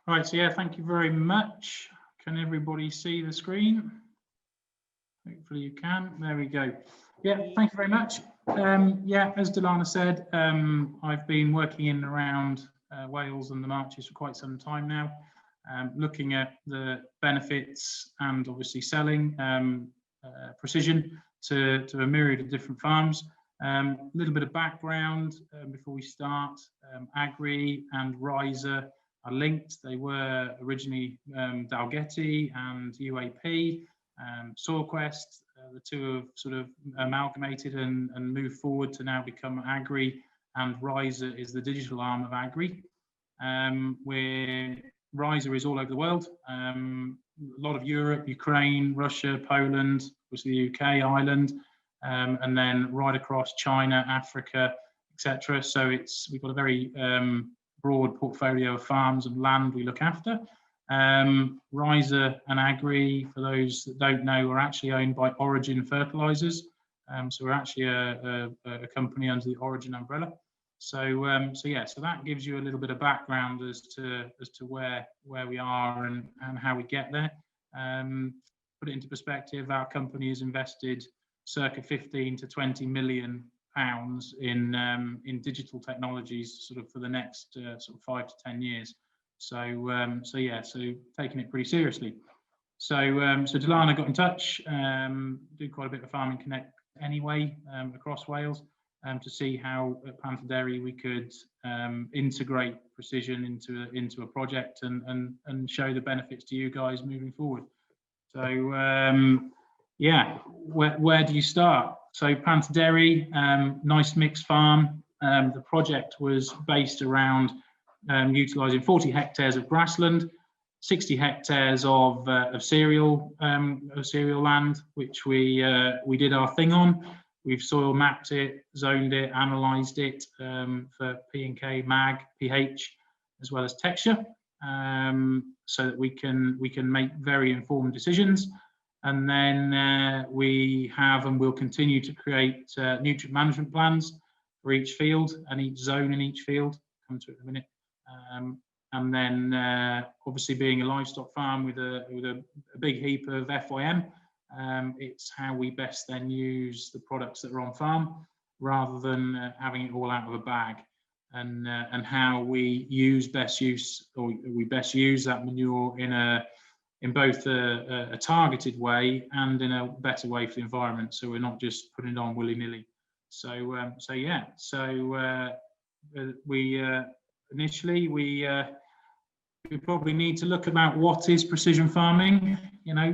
Right, so yeah, thank you very much. Can everybody see the screen? Hopefully you can. There we go. Yeah, thank you very much. Yeah, as Delana said, I've been working in and around Wales and the Marches for quite some time now, looking at the benefits and obviously selling precision to a myriad of different farms. A little bit of background before we start. Agri and Riser are linked. They were originally Dalgety and UAP. SoilQuest, the two have sort of amalgamated and moved forward to now become Agri, and Riser is the digital arm of Agri. Where Riser is all over the world, a lot of Europe, Ukraine, Russia, Poland, obviously the UK, Ireland, and then right across China, Africa, etc. So we've got a very broad portfolio of farms and land we look after. Riser and Agri, for those that don't know, are actually owned by Origin Fertilizers. So we're actually a company under the Origin umbrella. So that gives you a little bit of background as to where we are and how we get there. Put it into perspective, our company has invested circa 15 to 20 million pounds in digital technologies, sort of for the next sort of 5 to 10 years. So taking it pretty seriously. So Delana got in touch, do quite a bit of Farming Connect anyway across Wales, to see how at Panther Dairy we could integrate precision into a project and show the benefits to you guys moving forward. So yeah, where do you start? So Panther Dairy, nice mixed farm. The project was based around utilising 40 hectares of grassland, 60 hectares of cereal land, which we did our thing on. We've soil mapped it, zoned it, analysed it for P&K, mag, pH, as well as texture, so that we can make very informed decisions. And then we have and will continue to create nutrient management plans for each field and each zone in each field. Come to it in a minute. And then obviously being a livestock farm with a big heap of FYM, it's how we best then use the products that are on farm rather than having it all out of a bag, and how we best use that manure in both a targeted way and in a better way for the environment, so we're not just putting it on willy-nilly. Initially we probably need to look about what is precision farming,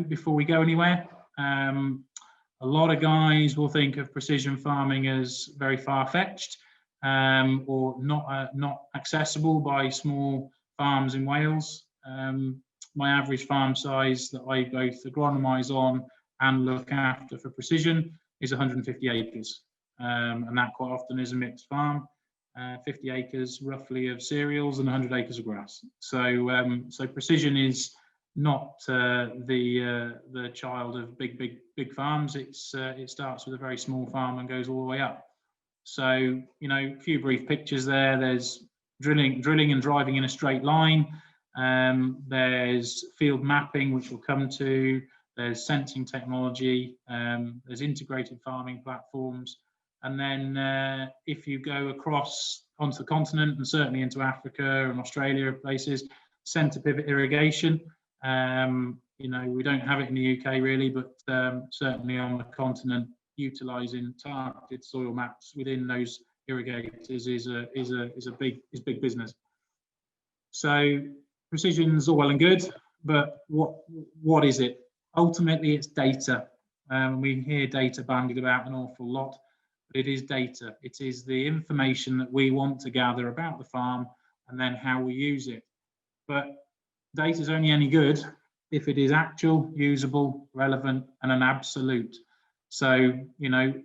before we go anywhere. A lot of guys will think of precision farming as very far-fetched, or not accessible by small farms in Wales. My average farm size that I both agronomise on and look after for precision is 150 acres, and that quite often is a mixed farm. 50 acres roughly of cereals and 100 acres of grass. So precision is not the child of big farms. It starts with a very small farm and goes all the way up. So a few brief pictures there. There's drilling and driving in a straight line. There's field mapping, which we'll come to. There's sensing technology. There's integrated farming platforms. And then if you go across onto the continent and certainly into Africa and Australia places, centre pivot irrigation. We don't have it in the UK really, but certainly on the continent, utilising targeted soil maps within those irrigators is big business. So precision's all well and good, but what is it? Ultimately, it's data. We hear data bandied about an awful lot. It is data. It is the information that we want to gather about the farm and then how we use it. But data is only any good if it is actual, usable, relevant, and an absolute. So,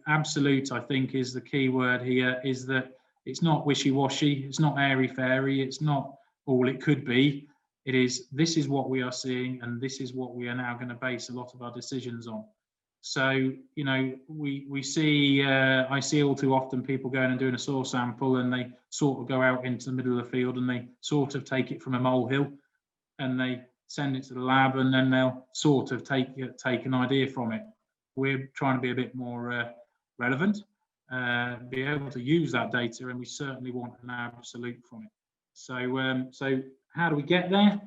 absolute, I think, is the key word here, is that it's not wishy-washy, it's not airy-fairy, it's not all it could be. It is, this is what we are seeing, and this is what we are now going to base a lot of our decisions on. So, we see, I see all too often people going and doing a soil sample and they sort of go out into the middle of the field and they sort of take it from a molehill. and they send it to the lab, and then they'll sort of take an idea from it. We're trying to be a bit more relevant, be able to use that data, and we certainly want an absolute from it. So, so how do we get there?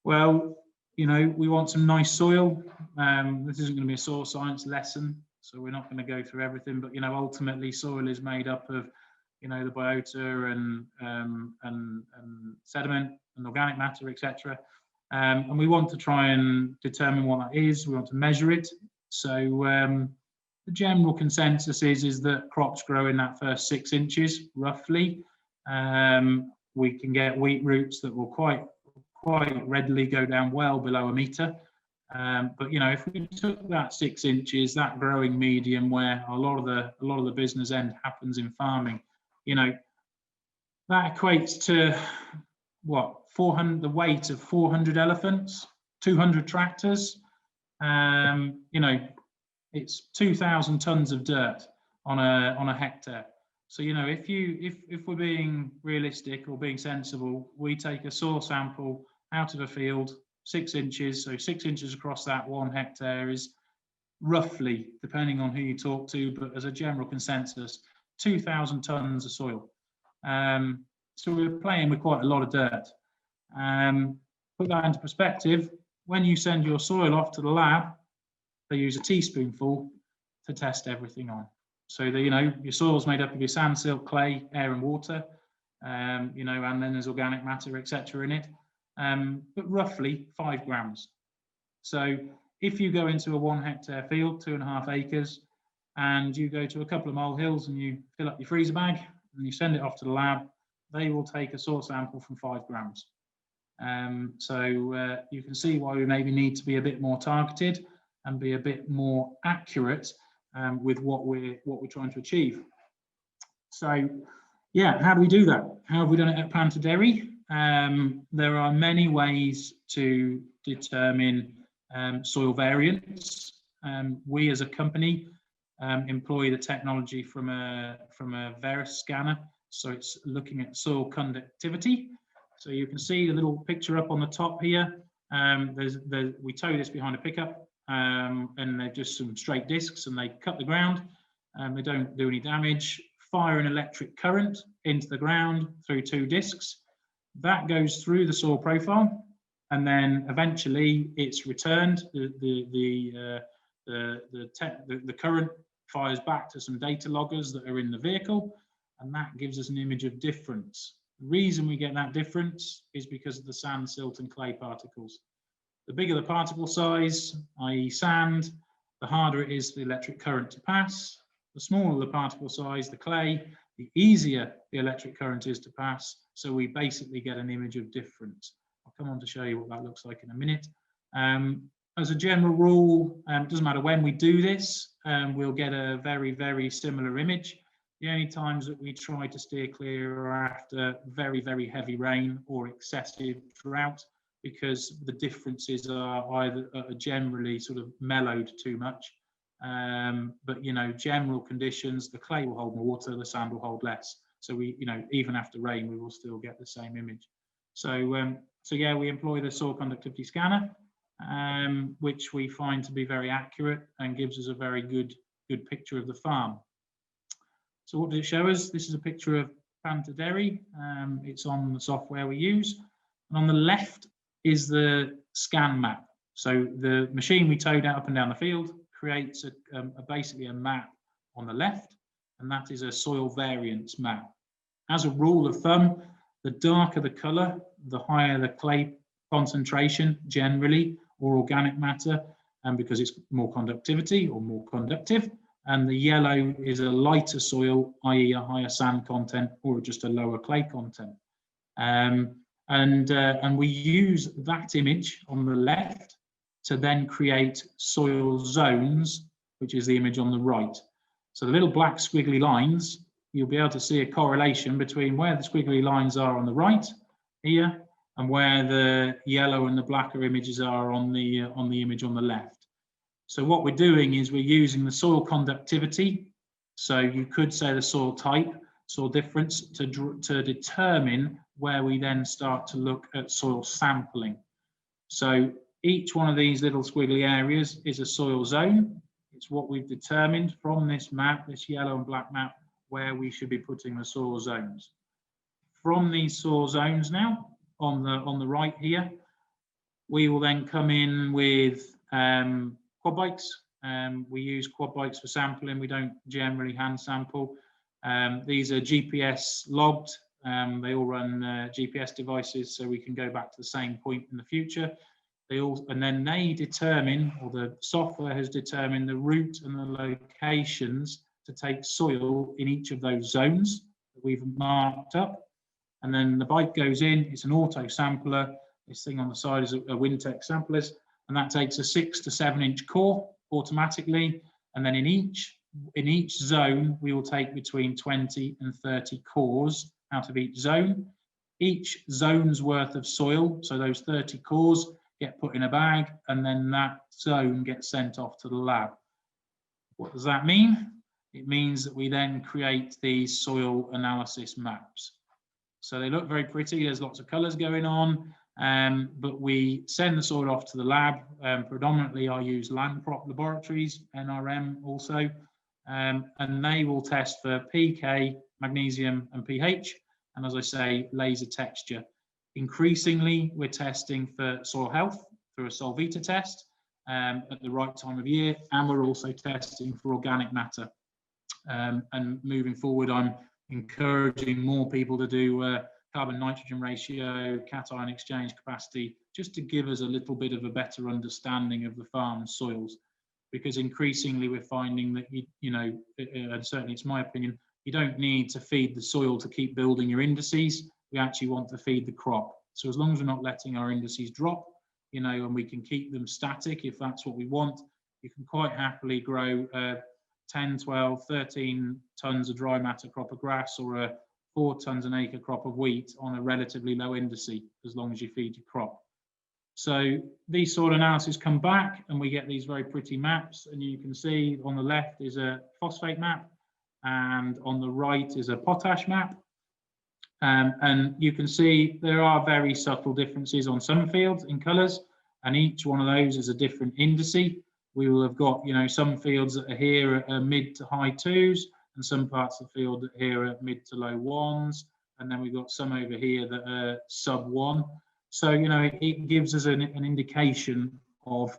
Well, you know, we want some nice soil. This isn't going to be a soil science lesson, so we're not going to go through everything. But you know, ultimately, soil is made up of, you know, the biota and sediment and organic matter, etc. And we want to try and determine what that is. We want to measure it. So the general consensus is that crops grow in that first 6 inches, roughly. We can get wheat roots that will quite readily go down well below a metre. But you know, if we took that 6 inches, that growing medium where a lot of the business end happens in farming, you know, that equates to what, 400, the weight of 400 elephants, 200 tractors. You know, it's 2,000 tons of dirt on a hectare. So you know, if we're being realistic or being sensible, we take a soil sample out of a field, 6 inches. So 6 inches across that 1 hectare is roughly, depending on who you talk to, but as a general consensus, 2,000 tons of soil. So we're playing with quite a lot of dirt. Put that into perspective, when you send your soil off to the lab, they use a teaspoonful to test everything on. So you know, your soil's made up of your sand, silt, clay, air and water, you know, and then there's organic matter, etc. in it, but roughly 5 grams. So if you go into a 1 hectare field, 2.5 acres, and you go to a couple of molehills and you fill up your freezer bag and you send it off to the lab, they will take a soil sample from 5 grams. So you can see why we maybe need to be a bit more targeted and be a bit more accurate with what we're trying to achieve. So yeah, how do we do that? How have we done it at Pantaderi? There are many ways to determine soil variance. We as a company employ the technology from a Veris scanner. So it's looking at soil conductivity. So you can see the little picture up on the top here. We tow this behind a pickup, and they're just some straight discs, and they cut the ground. They don't do any damage. Fire an electric current into the ground through 2 discs. That goes through the soil profile, and then eventually it's returned. The current fires back to some data loggers that are in the vehicle, and that gives us an image of difference. The reason we get that difference is because of the sand, silt and clay particles. The bigger the particle size, i.e. sand, the harder it is for the electric current to pass. The smaller the particle size, the clay, the easier the electric current is to pass. So we basically get an image of difference. I'll come on to show you what that looks like in a minute. As a general rule, it doesn't matter when we do this, we'll get a very, very similar image. The only times that we try to steer clear are after very, very heavy rain or excessive drought, because the differences are generally sort of mellowed too much. But you know, general conditions, the clay will hold more water, the sand will hold less. So we, you know, even after rain, we will still get the same image. So so yeah, we employ the soil conductivity scanner, which we find to be very accurate and gives us a very good picture of the farm. So what does it show us? This is a picture of Pantaderi. It's on the software we use. And on the left is the scan map. So the machine we towed out up and down the field creates basically a map on the left, and that is a soil variance map. As a rule of thumb, the darker the colour, the higher the clay concentration generally, or organic matter, and because it's more conductivity or more conductive. And the yellow is a lighter soil, i.e. a higher sand content or just a lower clay content. And we use that image on the left to then create soil zones, which is the image on the right. So the little black squiggly lines, you'll be able to see a correlation between where the squiggly lines are on the right here and where the yellow and the blacker images are on the image on the left. So what we're doing is we're using the soil conductivity. So you could say the soil type, soil difference, to determine where we then start to look at soil sampling. So each one of these little squiggly areas is a soil zone. It's what we've determined from this map, this yellow and black map, where we should be putting the soil zones. From these soil zones now, on the right here, we will then come in with quad bikes. We use quad bikes for sampling. We don't generally hand sample. These are GPS logged. They all run GPS devices, so we can go back to the same point in the future. And then they determine, or the software has determined, the route and the locations to take soil in each of those zones that we've marked up. And then the bike goes in, it's an auto sampler. This thing on the side is a Wintec samplers, and that takes a 6 to 7 inch core automatically. And then in each zone, we will take between 20 and 30 cores out of each zone. Each zone's worth of soil, so those 30 cores, get put in a bag, and then that zone gets sent off to the lab. What does that mean? It means that we then create these soil analysis maps. So they look very pretty, there's lots of colours going on, but we send the soil off to the lab. Predominantly I use Landprop Laboratories, NRM also, and they will test for pK, magnesium and pH, and as I say, laser texture. Increasingly, we're testing for soil health through a Solvita test at the right time of year, and we're also testing for organic matter. And moving forward, I'm encouraging more people to do carbon-nitrogen ratio, cation exchange capacity, just to give us a little bit of a better understanding of the farm's soils. Because increasingly we're finding that, and certainly it's my opinion, you don't need to feed the soil to keep building your indices. We actually want to feed the crop. So as long as we're not letting our indices drop, and we can keep them static, if that's what we want, you can quite happily grow 10, 12, 13 tons of dry matter crop of grass or a 4 tons an acre crop of wheat on a relatively low indice, as long as you feed your crop. So these soil analyses come back and we get these very pretty maps, and you can see on the left is a phosphate map and on the right is a potash map. And you can see there are very subtle differences on some fields in colours, and each one of those is a different indice. We will have got, some fields that are here at mid to high 2s, and some parts of the field that are here at mid to low 1s, and then we've got some over here that are sub 1. So, it gives us an indication of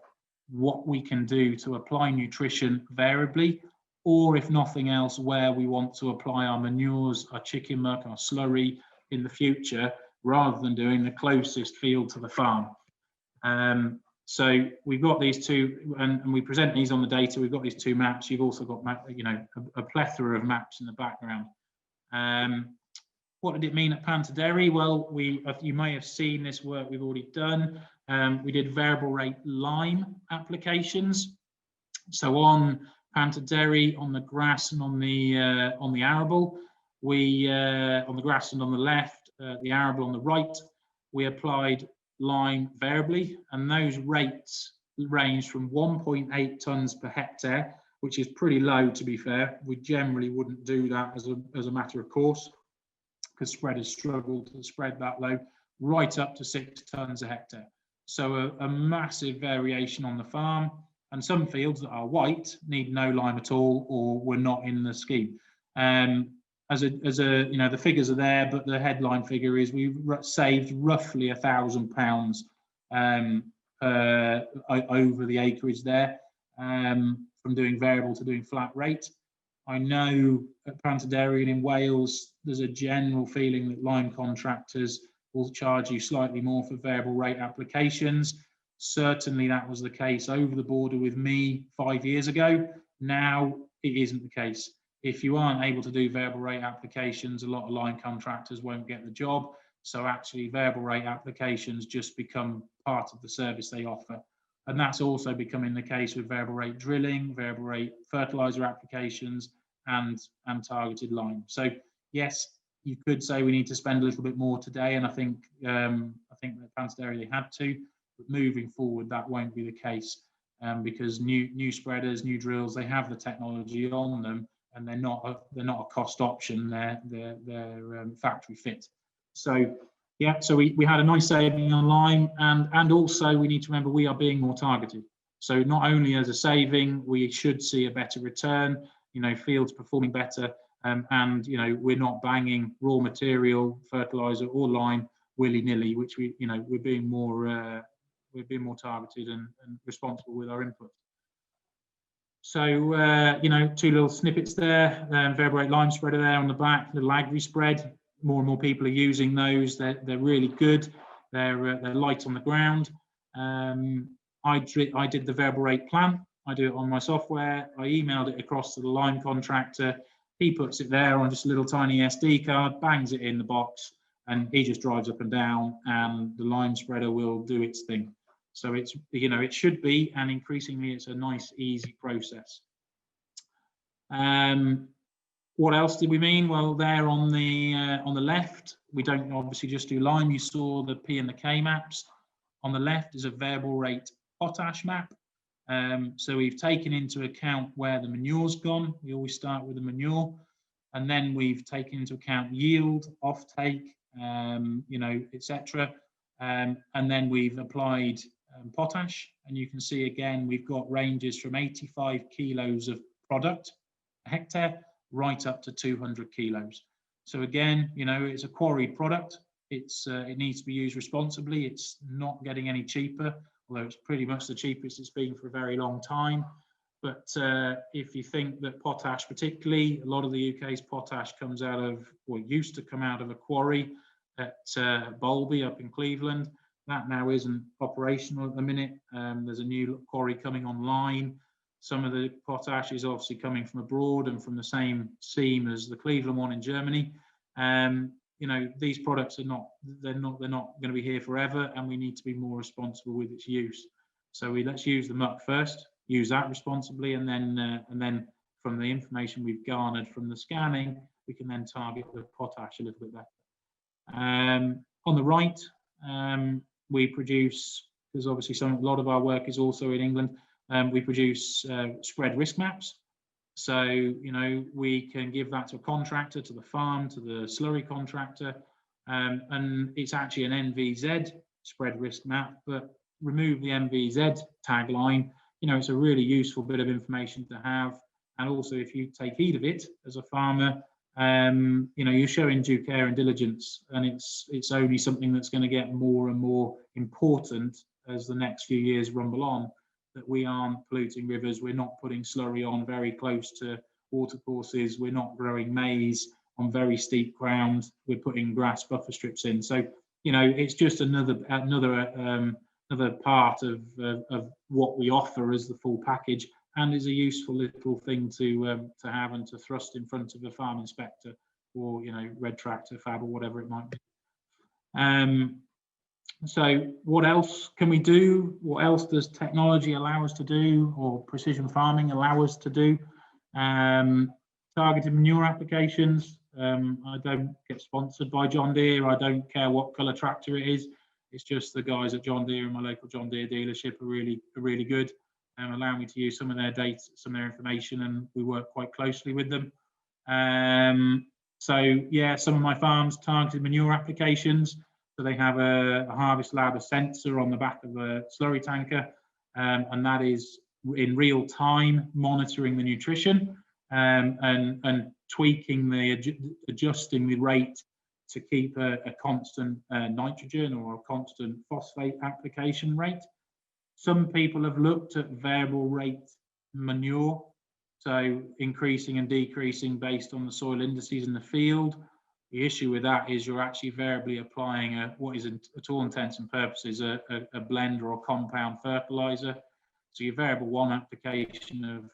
what we can do to apply nutrition variably, or if nothing else, where we want to apply our manures, our chicken muck, our slurry in the future, rather than doing the closest field to the farm. So we've got these two, and we present these on the data. We've got these two maps. You've also got, a plethora of maps in the background. What did it mean at Pantaderry? Well, you may have seen this work we've already done. We did variable rate lime applications. So on Pantaderry, on the grass and on the arable, on the grass and on the left, the arable on the right, we applied lime variably, and those rates range from 1.8 tons per hectare, which is pretty low, to be fair. We generally wouldn't do that as a matter of course, because spreaders struggle to spread that low, right up to 6 tons a hectare. So a massive variation on the farm, and some fields that are white need no lime at all, or were not in the scheme. The figures are there, but the headline figure is we saved roughly £1,000 over the acreage there, from doing variable to doing flat rate. I know at Pantaderry and in Wales, there's a general feeling that lime contractors will charge you slightly more for variable rate applications. Certainly that was the case over the border with me 5 years ago. Now it isn't the case. If you aren't able to do variable rate applications, a lot of lime contractors won't get the job. So actually variable rate applications just become part of the service they offer. And that's also becoming the case with variable rate drilling, variable rate fertilizer applications, and targeted lime. So yes, you could say we need to spend a little bit more today, and I think that Pantaderry they had to, but moving forward that won't be the case, because new spreaders, new drills, they have the technology on them, and they're not a cost option. They're factory fit. So Yeah, so we had a nice saving on lime, and also we need to remember we are being more targeted. So not only as a saving, we should see a better return, fields performing better, and we're not banging raw material, fertilizer or lime willy-nilly, which we're being more targeted and responsible with our input. So, 2 little snippets there, Verberate lime spreader there on the back, little agri spread. More and more people are using those. They're really good. They're light on the ground. I did the Verberate plan. I do it on my software. I emailed it across to the lime contractor. He puts it there on just a little tiny SD card, bangs it in the box, and he just drives up and down, and the lime spreader will do its thing. So it's, it should be, and increasingly it's a nice, easy process. What else did we mean? Well, there on the left, we don't obviously just do lime. You saw the P and the K maps. On the left is a variable rate potash map. So we've taken into account where the manure's gone. We always start with the manure, and then we've taken into account yield, offtake, etc. And then we've applied potash, and you can see again we've got ranges from 85 kilos of product a hectare right up to 200 kilos. So again, it's a quarried product. It needs to be used responsibly. It's not getting any cheaper, although it's pretty much the cheapest it's been for a very long time. But if you think that potash, particularly, a lot of the UK's potash comes out of, or used to come out of a quarry at Bolby up in Cleveland. That now isn't operational at the minute. There's a new quarry coming online. Some of the potash is obviously coming from abroad and from the same seam as the Cleveland one in Germany. These products they're not going to be here forever, and we need to be more responsible with its use. So let's use the muck first, use that responsibly, and then from the information we've garnered from the scanning, we can then target the potash a little bit better. On the right, we produce, because obviously a lot of our work is also in England, we produce spread risk maps. So, we can give that to a contractor, to the farm, to the slurry contractor, and it's actually an NVZ spread risk map, but remove the NVZ tagline. It's a really useful bit of information to have. And also, if you take heed of it as a farmer, you're showing due care and diligence, and it's only something that's going to get more and more important as the next few years rumble on, that we aren't polluting rivers, we're not putting slurry on very close to watercourses, we're not growing maize on very steep ground, we're putting grass buffer strips in. So, it's just another part of what we offer as the full package, and is a useful little thing to have and to thrust in front of a farm inspector or red tractor, fab, or whatever it might be. So what else can we do? What else does technology allow us to do, or precision farming allow us to do? Targeted manure applications. I don't get sponsored by John Deere. I don't care what colour tractor it is. It's just the guys at John Deere in my local John Deere dealership are really good and allow me to use some of their data, some of their information, and we work quite closely with them. So yeah, some of my farms targeted manure applications. So they have a Harvest Lab, a sensor on the back of a slurry tanker, and that is in real time monitoring the nutrition and tweaking adjusting the rate to keep a constant nitrogen or a constant phosphate application rate. Some people have looked at variable rate manure, so increasing and decreasing based on the soil indices in the field. The issue with that is you're actually variably applying what is, at all intents and purposes, a blend or a compound fertilizer. So your variable one application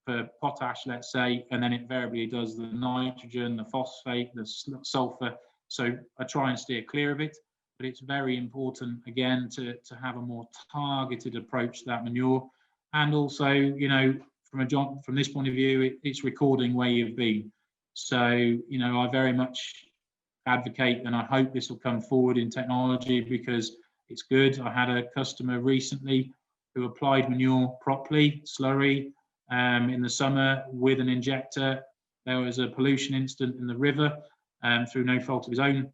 for potash, let's say, and then it variably does the nitrogen, the phosphate, the sulfur. So I try and steer clear of it, but it's very important, again, to have a more targeted approach to that manure. And also, from this point of view, it's recording where you've been. So, I very much advocate, and I hope this will come forward in technology because it's good. I had a customer recently who applied manure properly, slurry, in the summer with an injector. There was a pollution incident in the river through no fault of his own.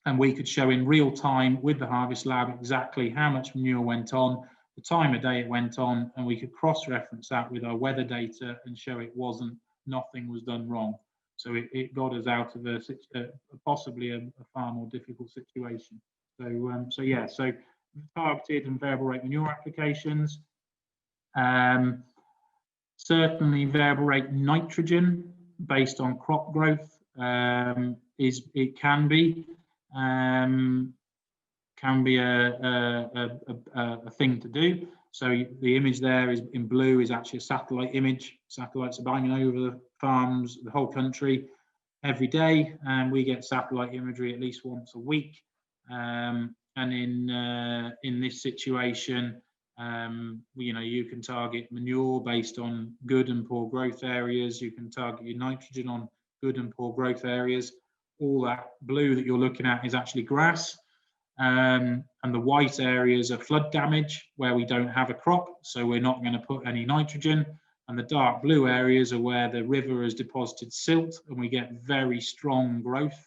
and we could show in real time with the Harvest Lab exactly how much manure went on, the time of day it went on, and we could cross-reference that with our weather data and show nothing was done wrong. So it got us out of possibly a far more difficult situation. So yeah, so targeted and variable rate manure applications. Certainly variable rate nitrogen based on crop growth can be a thing to do. So the image there is in blue is actually a satellite image. Satellites are banging over the farms, the whole country, every day, and we get satellite imagery at least once a week. And in this situation, you can target manure based on good and poor growth areas. You can target your nitrogen on good and poor growth areas. All that blue that you're looking at is actually grass. And the white areas are flood damage where we don't have a crop, so we're not going to put any nitrogen. And the dark blue areas are where the river has deposited silt and we get very strong growth,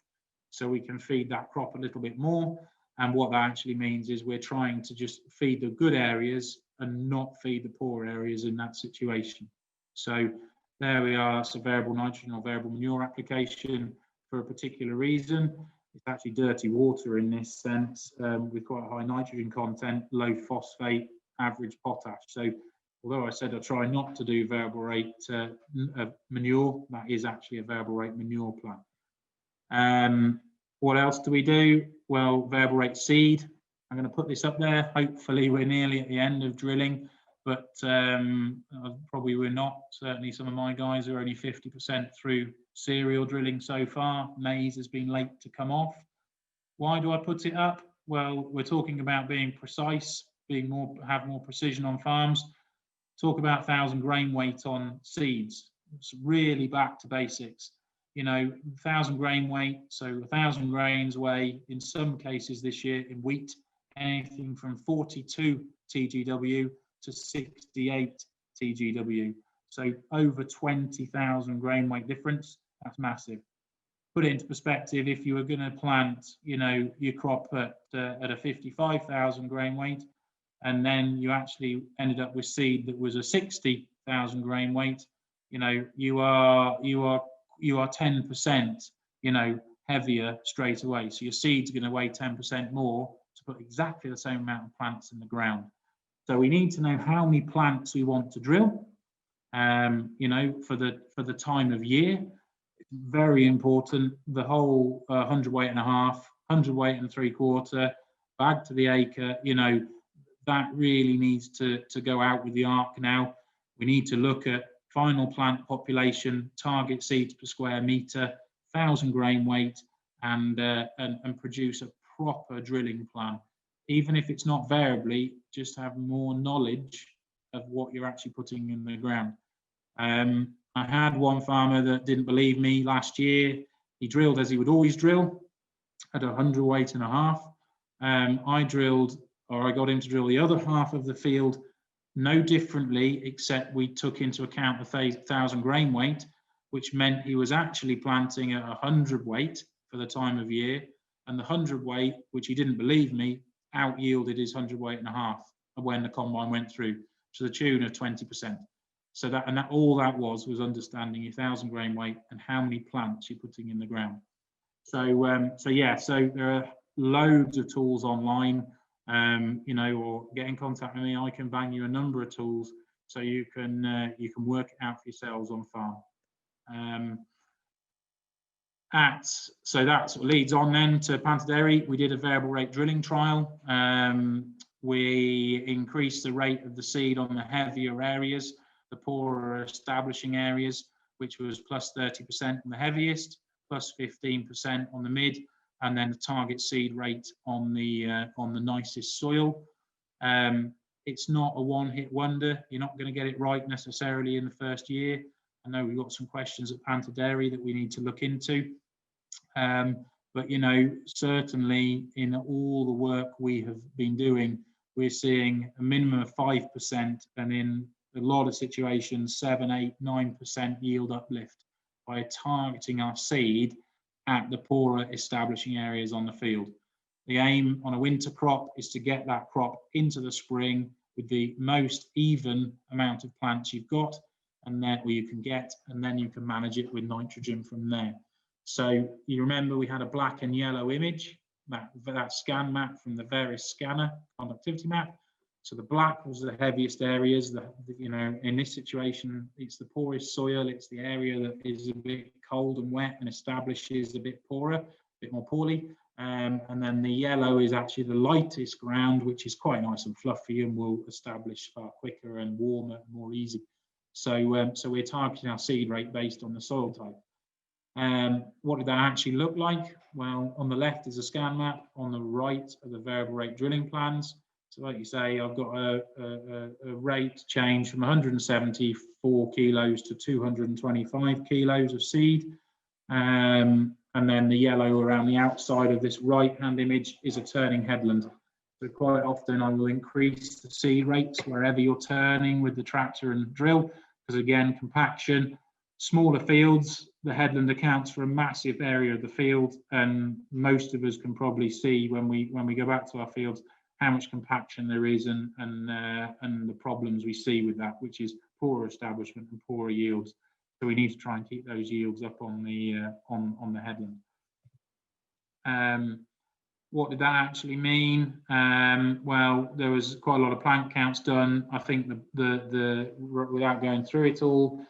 so we can feed that crop a little bit more. And what that actually means is we're trying to just feed the good areas and not feed the poor areas in that situation. So there we are, that's a variable nitrogen or variable manure application for a particular reason. It's actually dirty water in this sense, with quite a high nitrogen content, low phosphate, average potash. So although I said I try not to do variable rate manure, that is actually a variable rate manure plant. What else do we do? Well, variable rate seed. I'm going to put this up there. Hopefully we're nearly at the end of drilling, but probably we're not. Certainly some of my guys are only 50% through cereal drilling so far. Maize has been late to come off. Why do I put it up? Well, we're talking about being precise, have more precision on farms. Talk about 1,000 grain weight on seeds. It's really back to basics. 1,000 grain weight, so 1,000 grains weigh, in some cases this year in wheat, anything from 42 TGW to 68 TGW. So over 20,000 grain weight difference. That's massive. Put it into perspective, if you were going to plant, your crop at a 55,000 grain weight, and then you actually ended up with seed that was a 60,000 grain weight, you are 10%, heavier straight away. So your seed's going to weigh 10% more to put exactly the same amount of plants in the ground. So we need to know how many plants we want to drill, for the time of year. It's very important. The whole 100 weight and a half, 100 weight and 3/4, bag to the acre, that really needs to go out with the arc now. We need to look at final plant population, target seeds per square metre, 1,000 grain weight, and produce a proper drilling plan. Even if it's not variably, just have more knowledge of what you're actually putting in the ground. I had one farmer that didn't believe me last year. He drilled as he would always drill at 100 weight and a half. I got him to drill the other half of the field no differently, except we took into account the 1,000 grain weight, which meant he was actually planting at 100 weight for the time of year, and the 100 weight, which he didn't believe me, out yielded his 100 weight and a half when the combine went through, to the tune of 20%. So all that was understanding your 1,000 grain weight and how many plants you're putting in the ground. So there are loads of tools online, or get in contact with me. I can bang you a number of tools so you can work it out for yourselves on farm. So that sort of leads on then to Pantaderi. We did a variable rate drilling trial. We increased the rate of the seed on the heavier areas, the poorer establishing areas, which was plus 30% on the heaviest, plus 15% on the mid, and then the target seed rate on the nicest soil. It's not a one-hit wonder. You're not going to get it right necessarily in the first year. I know we've got some questions at Pantaderi that we need to look into. But certainly in all the work we have been doing, we're seeing a minimum of 5%, and in a lot of situations 7, 8, 9% yield uplift by targeting our seed at the poorer establishing areas on the field. The aim on a winter crop is to get that crop into the spring with the most even amount of plants you've got, and then you can get, and then you can manage it with nitrogen from there. So you remember we had a black and yellow image, that scan map from the various scanner conductivity map. So the black was the heaviest areas. You know, in this situation, it's the poorest soil. It's the area that is a bit cold and wet and establishes a bit poorer, a bit more poorly. And then the yellow is actually the lightest ground, which is quite nice and fluffy and will establish far quicker and warmer and more easy. So, so we're targeting our seed rate based on the soil type. What did that actually look like? Well, on the left is a scan map. On the right are the variable rate drilling plans. So like you say, I've got a rate change from 174 kilos to 225 kilos of seed. And then the yellow around the outside of this right-hand image is a turning headland. So quite often I will increase the seed rates wherever you're turning with the tractor and drill, because again, compaction, smaller fields, the headland accounts for a massive area of the field, and most of us can probably see when we go back to our fields how much compaction there is and the problems we see with that, which is poorer establishment and poorer yields. So we need to try and keep those yields up on the headland. What did that actually mean? Well, there was quite a lot of plant counts done. I think without going through it all,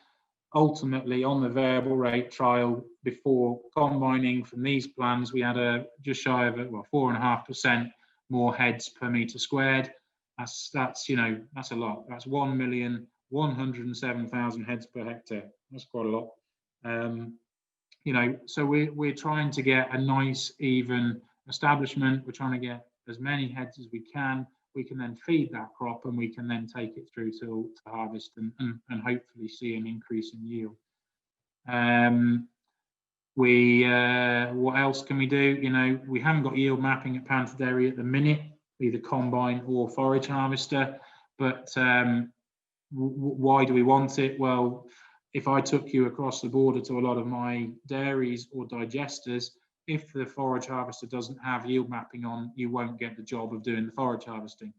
ultimately on the variable rate trial before combining from these plans, we had a just shy of 4.5% more heads per meter squared. That's you know, that's a lot. That's 1,107,000 heads per hectare. That's quite a lot. You know, so we're trying to get a nice even establishment. We're trying to get as many heads as we can. We can then feed that crop and we can then take it through to harvest and hopefully see an increase in yield. What else can we do? You know, we haven't got yield mapping at Panther Dairy at the minute, either combine or forage harvester, but why do we want it? Well, if I took you across the border to a lot of my dairies or digesters, if the forage harvester doesn't have yield mapping on, you won't get the job of doing the forage harvesting.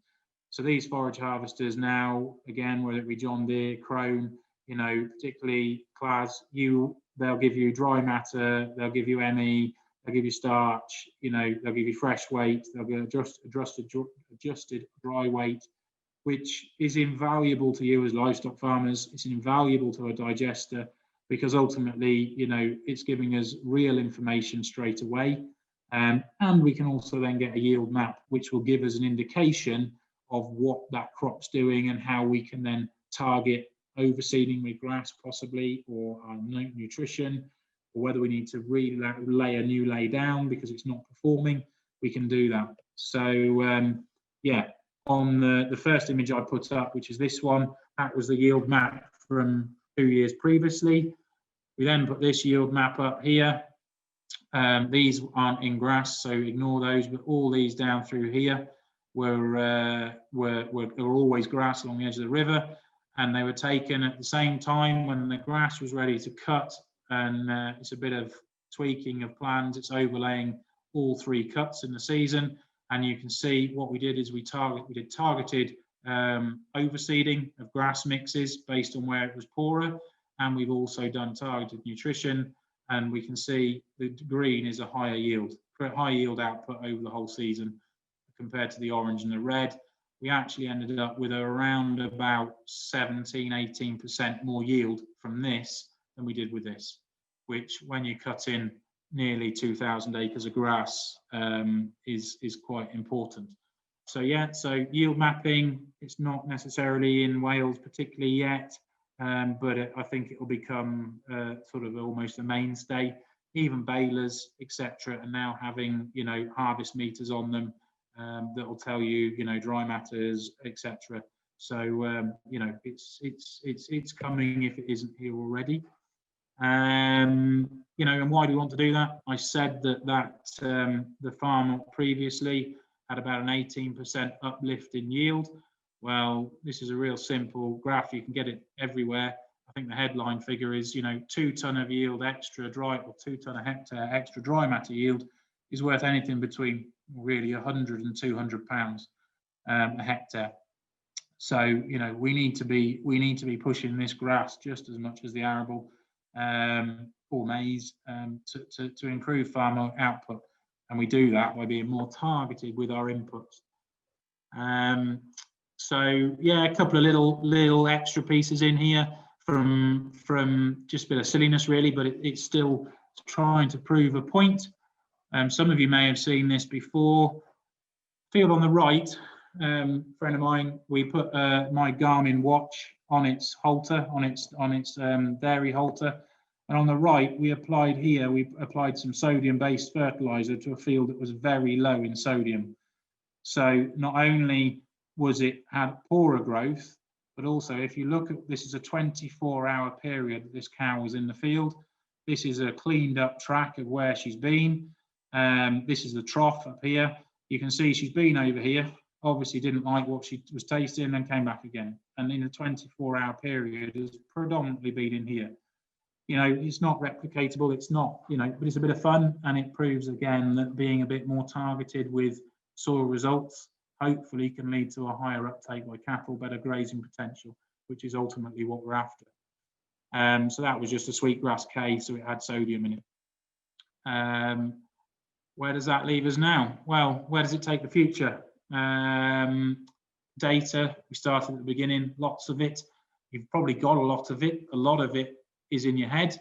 So these forage harvesters now, again, whether it be John Deere, Krone, you know, particularly Claas, they'll give you dry matter, they'll give you ME, they'll give you starch, you know, they'll give you fresh weight, they'll get adjusted dry weight, which is invaluable to you as livestock farmers. It's invaluable to a digester, because ultimately, you know, it's giving us real information straight away. And we can also then get a yield map, which will give us an indication of what that crop's doing and how we can then target overseeding with grass possibly, or nutrition, or whether we need to lay a new lay down because it's not performing. We can do that. So yeah, on the first image I put up, which is this one, that was the yield map from 2 years previously. We then put this yield map up here. These aren't in grass, so ignore those, but all these down through here were always grass along the edge of the river, and they were taken at the same time when the grass was ready to cut. And it's a bit of tweaking of plans. It's overlaying all 3 cuts in the season, and you can see what we did is we did targeted overseeding of grass mixes based on where it was poorer, and we've also done targeted nutrition, and we can see the green is a higher yield output over the whole season compared to the orange and the red. We actually ended up with around about 17-18% more yield from this than we did with this, which when you cut in nearly 2,000 acres of grass is quite important. So yeah, so yield mapping, it's not necessarily in Wales particularly yet, but I think it will become sort of almost a mainstay. Even balers, etc., are now having, you know, harvest meters on them that will tell you, you know, dry matters, etc. So you know, it's coming if it isn't here already. You know, and why do we want to do that? I said that the farm previously had about an 18% uplift in yield. Well, this is a real simple graph. You can get it everywhere. A think the headline figure is, 2 tonne of yield extra dry, or 2 tonne a hectare extra dry matter yield is worth anything between really 100 and 200 pounds a hectare. So we need to be pushing this grass just as much as the arable or maize to improve farm output, and we do that by being more targeted with our inputs. So yeah, a couple of little extra pieces in here from just a bit of silliness really, but it's still trying to prove a point. Some of you may have seen this before. Field on the right, friend of mine, we put my Garmin watch on its halter, on its dairy halter, and on the right we applied some sodium-based fertilizer to a field that was very low in sodium. So not only was it had poorer growth, but also if you look at, this is a 24-hour period this cow was in the field. This is a cleaned up track of where she's been. This is the trough up here. You can see she's been over here, obviously didn't like what she was tasting, and then came back again. And in a 24-hour period has predominantly been in here. It's not replicatable, it's not, but it's a bit of fun, and it proves again that being a bit more targeted with soil results hopefully can lead to a higher uptake by cattle, better grazing potential, which is ultimately what we're after. So that was just a sweetgrass K, so it had sodium in it. Where does that leave us now? Well, where does it take the future? Data, we started at the beginning, lots of it. You've probably got a lot of it. A lot of it is in your head.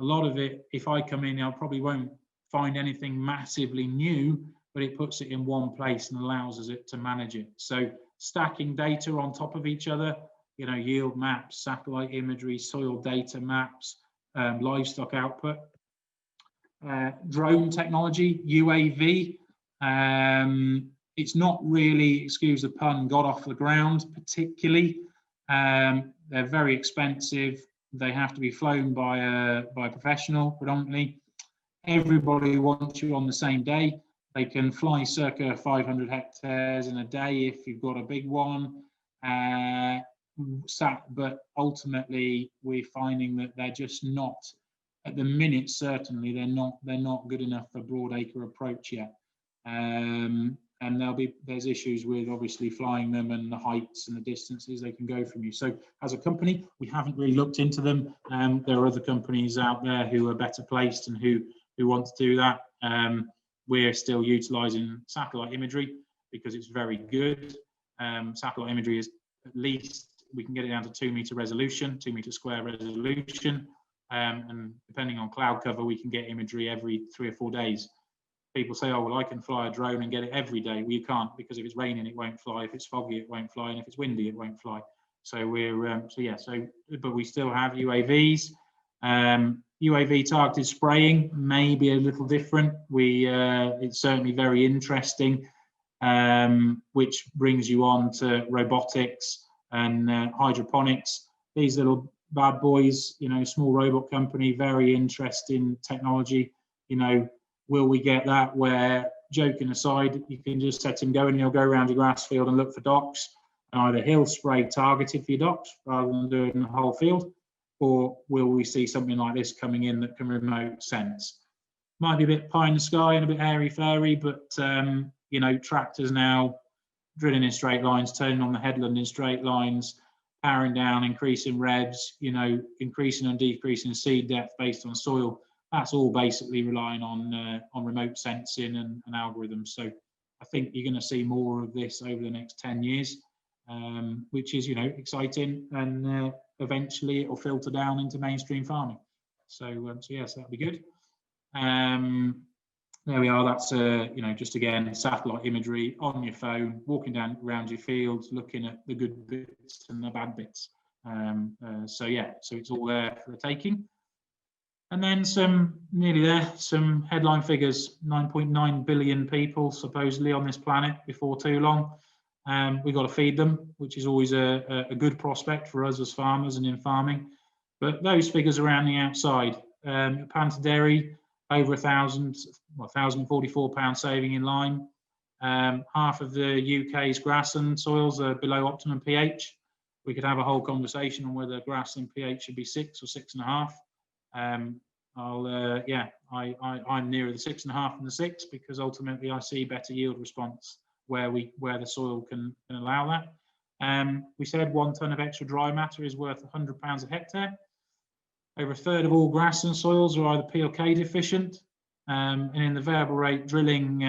A lot of it, if I come in, I probably won't find anything massively new, but it puts it in one place and allows us to manage it. So stacking data on top of each other, yield maps, satellite imagery, soil data maps, livestock output. Drone technology, UAV, it's not really, excuse the pun, got off the ground particularly. They're very expensive. They have to be flown by a professional predominantly. Everybody wants you on the same day. They can fly circa 500 hectares in a day if you've got a big one. But ultimately, we're finding that they're just not, at the minute, certainly they're not good enough for broadacre approach yet. And there's issues with obviously flying them and the heights and the distances they can go from you. So as a company, we haven't really looked into them. There are other companies out there who are better placed and who want to do that. We're still utilising satellite imagery because it's very good. Satellite imagery is, at least we can get it down to 2 metre resolution, 2 metre square resolution. And depending on cloud cover, we can get imagery every 3 or 4 days. People say, oh, well, I can fly a drone and get it every day. Well, you can't, because if it's raining, it won't fly. If it's foggy, it won't fly. And if it's windy, it won't fly. So but we still have UAVs. UAV targeted spraying may be a little different. It's certainly very interesting, which brings you on to robotics and hydroponics. These little bad boys, small robot company, very interesting technology. Will we get that where, joking aside, you can just set him going and he'll go around your grass field and look for docks, and either he'll spray targeted for your docks rather than doing the whole field, or will we see something like this coming in that can remote sense? Might be a bit pie in the sky and a bit airy-fairy, but tractors now drilling in straight lines, turning on the headland in straight lines, powering down, increasing revs, increasing and decreasing seed depth based on soil. That's all basically relying on remote sensing and algorithms. So I think you're going to see more of this over the next 10 years, which is exciting, and eventually it will filter down into mainstream farming. So yes, that'll be good. There we are. That's just again satellite imagery on your phone, walking down around your fields, looking at the good bits and the bad bits. So it's all there for the taking. And then some headline figures: 9.9 billion people supposedly on this planet before too long. We've got to feed them, which is always a good prospect for us as farmers and in farming. But those figures around the outside, Panta Dairy, over 1,044 pound saving in line. Half of the UK's grassland soils are below optimum pH, we could have a whole conversation on whether grassland pH should be 6 or 6.5. I'm nearer the 6.5 than the 6, because ultimately I see better yield response where the soil can allow that. We said 1 tonne of extra dry matter is worth £100 a hectare. Over a third of all grassland soils are either P or K deficient, and in the variable rate drilling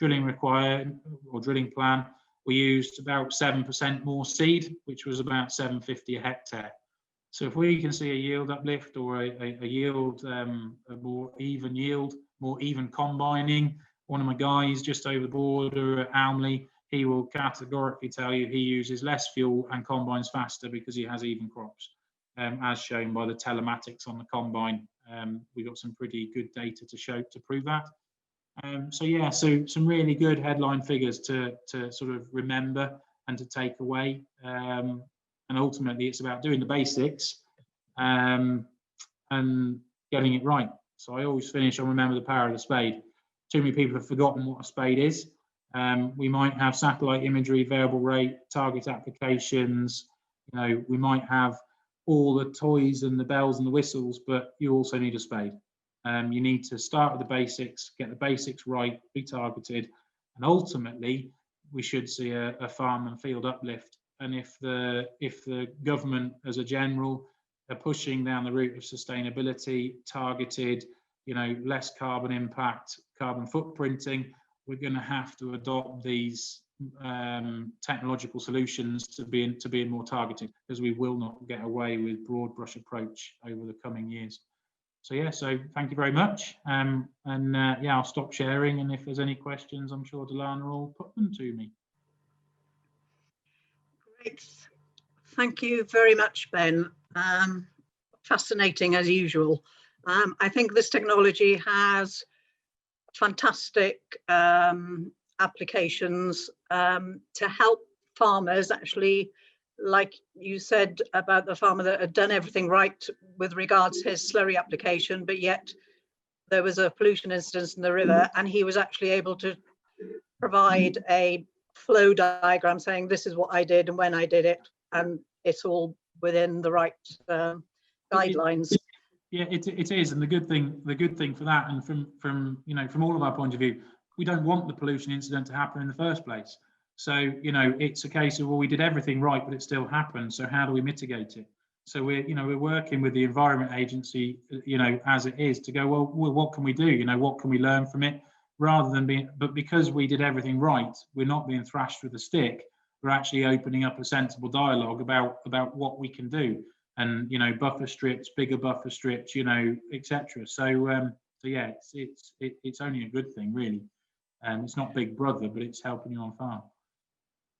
required or drilling plan, we used about 7% more seed, which was about 750 a hectare. So if we can see a yield uplift or a yield, a more even yield, more even combining, one of my guys just over the border at Almley, he will categorically tell you he uses less fuel and combines faster because he has even crops, as shown by the telematics on the combine. We've got some pretty good data to prove that. So some really good headline figures to sort of remember and to take away. And ultimately, it's about doing the basics and getting it right. So I always finish on remember the power of the spade. Too many people have forgotten what a spade is. We might have satellite imagery, variable rate, target applications. We might have all the toys and the bells and the whistles, but you also need a spade. You need to start with the basics, get the basics right, be targeted, and ultimately we should see a farm and field uplift. And if the government as a general are pushing down the route of sustainability, targeted, less carbon impact, carbon footprinting, we're going to have to adopt these technological solutions to be more targeted, because we will not get away with broad brush approach over the coming years. So thank you very much. I'll stop sharing, and if there's any questions, I'm sure Delana will put them to me. Great. Thank you very much, Ben. Fascinating as usual. I think this technology has fantastic applications to help farmers, actually, like you said about the farmer that had done everything right with regards to his slurry application, but yet there was a pollution incident in the river, and he was actually able to provide a flow diagram saying this is what I did and when I did it, and it's all within the right guidelines. Yeah, it is, and the good thing for that, and from all of our point of view, we don't want the pollution incident to happen in the first place. So it's a case of, well, we did everything right, but it still happened. So how do we mitigate it? So we're working with the Environment Agency, as it is, to go, well, what can we do? What can we learn from it? Rather than but because we did everything right, we're not being thrashed with a stick. We're actually opening up a sensible dialogue about what we can do, and buffer strips, bigger buffer strips, etc. So yeah, it's only a good thing, really. It's not Big Brother, but it's helping you on farm.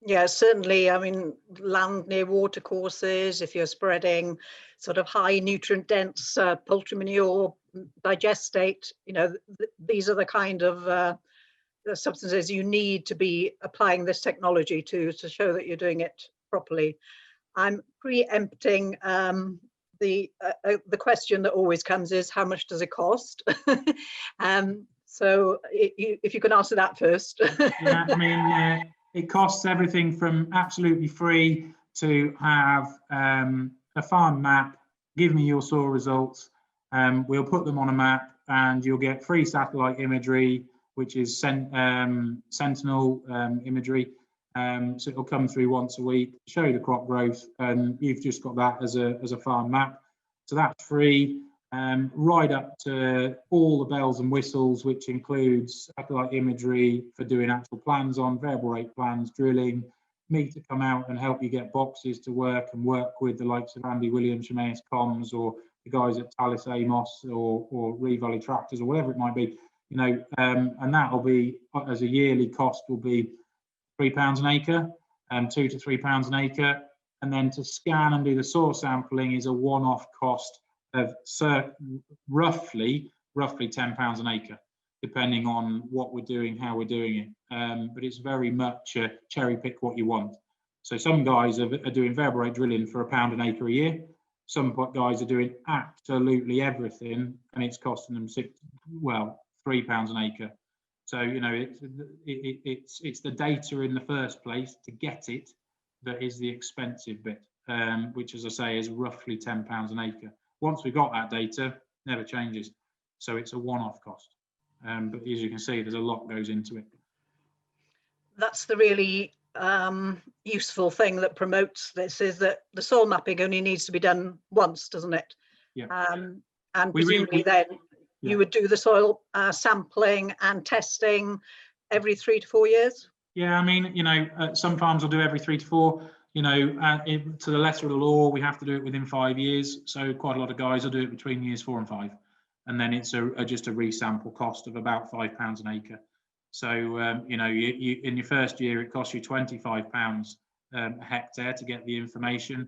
Yeah, certainly. I mean, land near water courses, if you're spreading sort of high nutrient dense poultry manure, digestate, these are the kind of the substances you need to be applying this technology to show that you're doing it properly. I'm preempting the question that always comes is, how much does it cost? So if you can answer that first. Yeah, I mean, it costs everything from absolutely free to have a farm map, give me your soil results, we'll put them on a map, and you'll get free satellite imagery, which is Sentinel imagery. So it'll come through once a week, show you the crop growth, and you've just got that as a farm map. So that's free. Right up to all the bells and whistles, which includes satellite imagery for doing actual plans on, variable rate plans, drilling, me to come out and help you get boxes to work and work with the likes of Andy Williams from AS Comms, or the guys at Talis Amos, or Ree Valley Tractors, or whatever it might be, and that'll be, as a yearly cost, will be £3 an acre, £2 to £3 an acre. And then to scan and do the soil sampling is a one-off cost of roughly £10 an acre, depending on what we're doing, how we're doing it. But it's very much cherry pick what you want. So some guys are doing variable rate drilling for £1 an acre a year. Some guys are doing absolutely everything, and it's costing them £3 an acre. So it's the data in the first place to get it that is the expensive bit. which, as I say, is roughly £10 an acre. Once we've got that data, never changes. So it's a one-off cost. But as you can see, there's a lot goes into it. That's the really useful thing that promotes this, is that the soil mapping only needs to be done once, doesn't it? Yeah. And presumably then you would do the soil sampling and testing every 3 to 4 years? Yeah, I mean, you know, some farms will do every 3 to 4. You know, to the letter of the law, we have to do it within 5 years. So quite a lot of guys will do it between years 4 and 5. And then it's just a resample cost of about £5 an acre. So, you know, you in your first year, it costs you £25 a hectare to get the information.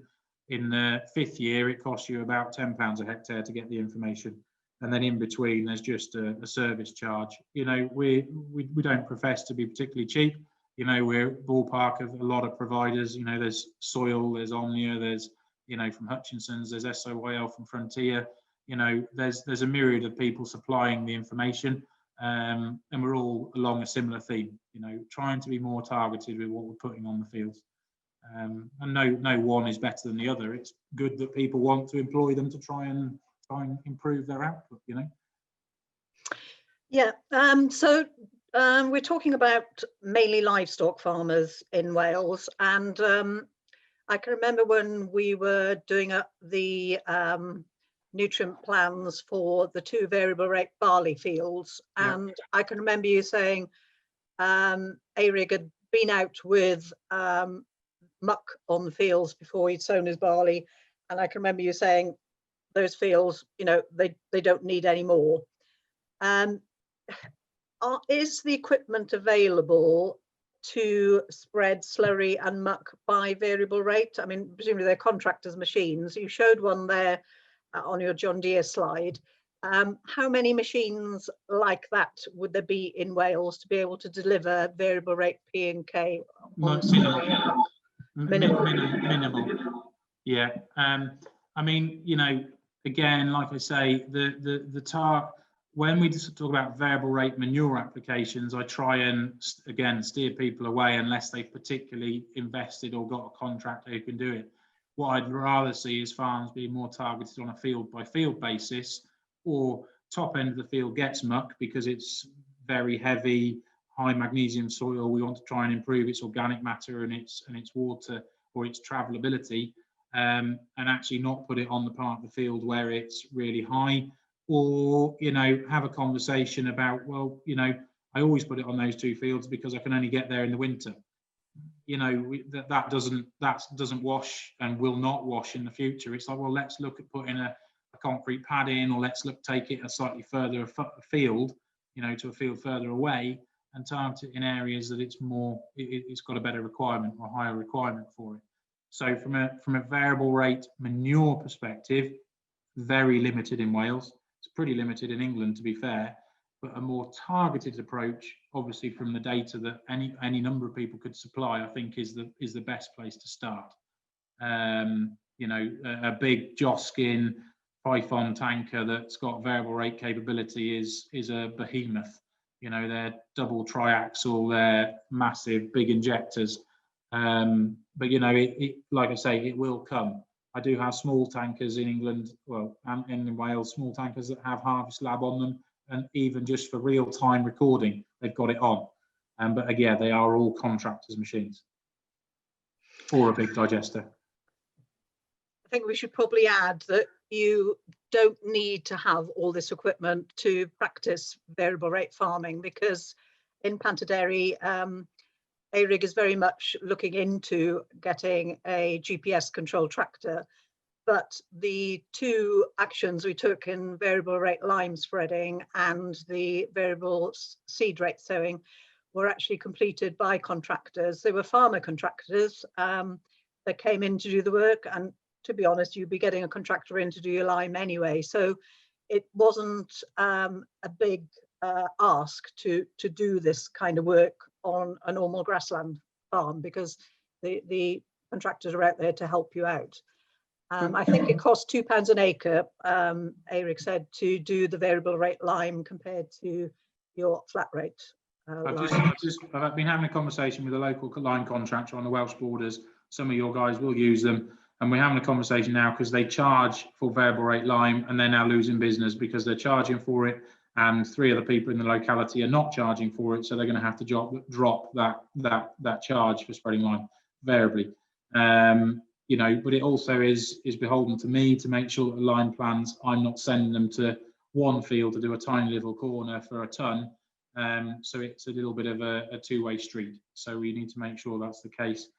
In the 5th year, it costs you about £10 a hectare to get the information. And then in between, there's just a service charge. You know, we don't profess to be particularly cheap. You know, we're ballpark of a lot of providers. You know, there's Soil, there's Omnia, there's, you know, from Hutchinson's, there's SOYL from Frontier. You know, there's a myriad of people supplying the information, and we're all along a similar theme. You know, trying to be more targeted with what we're putting on the fields. And no one is better than the other. It's good that people want to employ them to try and improve their output. You know. Yeah. So we're talking about mainly livestock farmers in Wales, and I can remember when we were doing up the nutrient plans for the 2 variable rate barley fields, and yeah. I can remember you saying ARIG had been out with muck on the fields before he'd sown his barley, and I can remember you saying those fields, you know, they don't need any more. Is the equipment available to spread slurry and muck by variable rate? I mean, presumably they're contractors' machines. You showed one there on your John Deere slide. How many machines like that would there be in Wales to be able to deliver variable rate P and K? Minimal. Yeah. I mean, you know, again, like I say, when we talk about variable rate manure applications, I try and again steer people away unless they've particularly invested or got a contractor who can do it. What I'd rather see is farms be more targeted on a field by field basis, or top end of the field gets muck because it's very heavy, high magnesium soil. We want to try and improve its organic matter and its water or its travelability, and actually not put it on the part of the field where it's really high. Or, you know, have a conversation about, well, you know, I always put it on those 2 fields because I can only get there in the winter. You know, that doesn't wash and will not wash in the future. It's like, well, let's look at putting a concrete pad in, or let's take it a slightly further afield, you know, to a field further away, and target it in areas that it's got a better requirement or higher requirement for it. So from a variable rate manure perspective, very limited in Wales. It's pretty limited in England, to be fair, but a more targeted approach, obviously from the data that any number of people could supply, I think is the best place to start. You know, a big Joskin Python tanker that's got variable rate capability is a behemoth. You know, they're double triaxle, they're massive, big injectors. But you know, like I say, it will come. I do have small tankers in England, well, and in Wales, small tankers that have Harvest Lab on them, and even just for real-time recording, they've got it on. But again, they are all contractors' machines, or a big digester. I think we should probably add that you don't need to have all this equipment to practice variable rate farming, because in Pantaderi, ARIG is very much looking into getting a GPS controlled tractor, but the 2 actions we took in variable rate lime spreading and the variable seed rate sowing were actually completed by contractors. They were farmer contractors that came in to do the work, and to be honest, you'd be getting a contractor in to do your lime anyway. So it wasn't a big ask to do this kind of work on a normal grassland farm, because the contractors are out there to help you out. I think it costs £2 an acre, ARIG said, to do the variable rate lime compared to your flat rate. I've been having a conversation with a local line contractor on the Welsh borders. Some of your guys will use them. And we're having a conversation now because they charge for variable rate lime and they're now losing business because they're charging for it, and 3 other people in the locality are not charging for it, so they're going to have to drop that charge for spreading lime variably. You know, but it also is beholden to me to make sure that the lime plans, I'm not sending them to one field to do a tiny little corner for a ton. So it's a little bit of a two-way street. So we need to make sure that's the case.